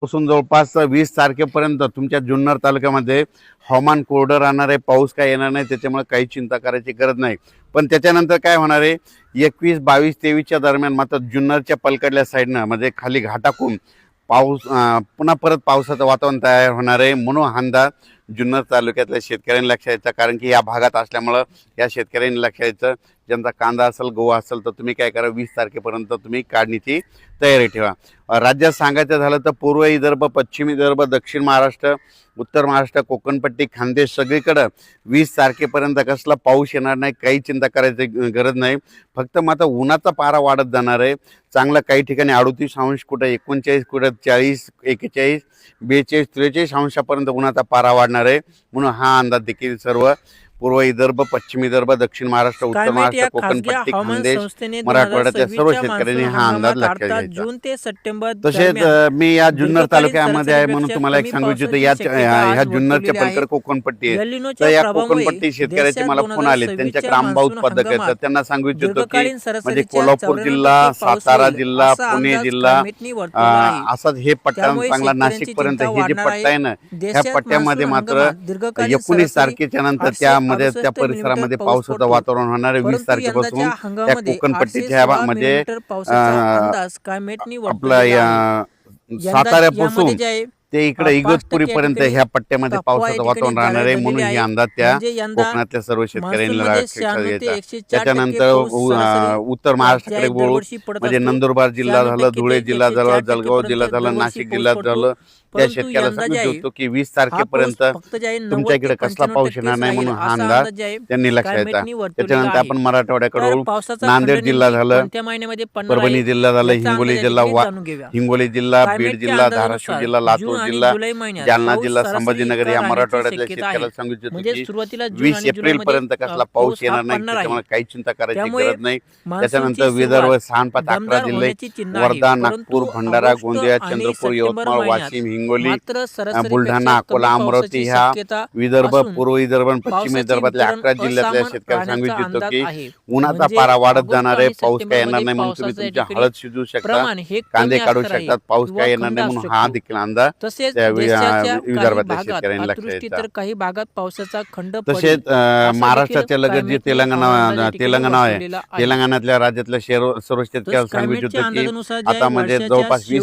पासून जवळपास 20 तारखेपर्यंत तुमच्या जुन्नर तालुक्यामध्ये हवामान कोरडं राहणार आहे. पाऊस काय येणार नाही, त्याच्यामुळे काही चिंता करायची गरज नाही. पण त्याच्यानंतर काय होणार आहे, 21, 22, 23च्या दरम्यान मात्र जुन्नरच्या पलकडल्या साईडनं म्हणजे खाली घाटाकून पाऊस पुन्हा परत पावसाचं वातावरण तयार होणार आहे. म्हणून हा अंदाज जुन्नर तालुक्यातल्या शेतकऱ्यांनी लक्षात घ्यायचा, कारण की या भागात असल्यामुळं या शेतकऱ्यांनी लक्षात घ्यायचं. ज्यांचा कांदा असेल, गहू असेल, तर तुम्ही काय करा, 20 तारखेपर्यंत तुम्ही काढणीची तयारी ठेवा. राज्यात सांगायचं झालं तर पूर्व विदर्भ, पश्चिम विदर्भ, दक्षिण महाराष्ट्र, उत्तर महाराष्ट्र, कोकणपट्टी, खानदेश सगळीकडं 20 तारखेपर्यंत कसला पाऊस येणार नाही, काही चिंता करायची गरज नाही. फक्त मात्र उन्हाचा पारा वाढत जाणार आहे. चांगला काही ठिकाणी 38°, कुठं 39, कुठं 40, 41, 42, 43 अंशापर्यंत उन्हाचा पारा वाढणार आहे. म्हणून हा अंदाज देखील सर्व पूर्व विदर्भ, पश्चिम विदर्भ, दक्षिण महाराष्ट्र, उत्तर महाराष्ट्र, कोकणपट्टी, खानदेश, मराठवाड्याच्या सर्व शेतकऱ्यांनी हा अंदाज लक्षात घ्यायचा. जून ते सप्टेंबर तसेच मी या जुन्नर तालुक्यामध्ये आहे म्हणून तुम्हाला एक सांगू इच्छितो, ह्या जुन्नरच्या पलीकडे कोकणपट्टी आहे. तर या कोकणपट्टी शेतकऱ्याचे मला फोन आले, त्यांच्याकडे आंबा उत्पादक आहेत. तर त्यांना सांगू इच्छितो की म्हणजे कोल्हापूर जिल्हा, सातारा जिल्हा, पुणे जिल्हा, असाच हे पट्टा चांगला नाशिक पर्यंत हे जे पट्टा आहे ना, ह्या पट्ट्यामध्ये मात्र 19 तारखेच्या नंतर त्यामध्ये त्या परिसरामध्ये पावसाचं वातावरण होणार आहे. 20 तारखेपासून त्या कोकणपट्टीच्या मध्ये आपला या साताऱ्यापासून ते इकडे इगतपुरीपर्यंत ह्या पट्ट्यामध्ये पावसाचं वातावरण राहणार आहे. म्हणून ही अंदाज त्या कोकणातल्या सर्व शेतकऱ्यांना लक्षात घ्यायचा. त्याच्यानंतर उत्तर महाराष्ट्राकडे वळू म्हणजे नंदुरबार जिल्हा झालं, धुळे जिल्हा झालं, जळगाव जिल्हा झालं, नाशिक जिल्हा झालं, त्या शेतकऱ्याला सांगू शकतो की 20 तारखेपर्यंत तुमच्या इकडे कसला पाऊस येणार नाही. म्हणून हा अंदाज त्यांनी लक्षात घ्यायचा. त्याच्यानंतर आपण मराठवाड्याकडे वळू. नांदेड जिल्हा झालं, परभणी जिल्हा झालं, हिंगोली जिल्हा, बीड जिल्हा, धाराशिव जिल्हा, लातूर जिल्हा, जालना जिल्हा, संभाजीनगर या मराठवाड्यातल्या शेतकऱ्याला सांगू इच्छितो की 20 एप्रिल पर्यंत कसला पाऊस येणार नाही, त्याच्यामुळे काही चिंता करायची गरज नाही. त्याच्यानंतर विदर्भ 6-11 जिल्हे, वर्धा, नागपूर, भंडारा, गोंदिया, चंद्रपूर, यवतमाळ, वाशिम, हिंगोली, बुलढाणा, अकोला, अमरावती ह्या विदर्भ, पूर्व विदर्भ आणि पश्चिम विदर्भातल्या 11 जिल्ह्यातल्या शेतकऱ्यांना सांगू इच्छितो की उन्हाचा पारा वाढत जाणार आहे. पाऊस काय येणार नाही. म्हणून तुम्ही तुमच्या हळद शिजू शकता, कांदे काढू शकतात. पाऊस काय येणार नाही म्हणून हा देखील अंदाज विदर्भातल्या शेतकऱ्यांनी लक्षात घ्यायचा. काही भागात पावसाचा खंड. तसेच महाराष्ट्राच्या लगत जे तेलंगणा आहे, तेलंगणातल्या राज्यातल्या सर्व शेतकऱ्यांना सांगू इच्छितो की आता म्हणजे जवळपास 20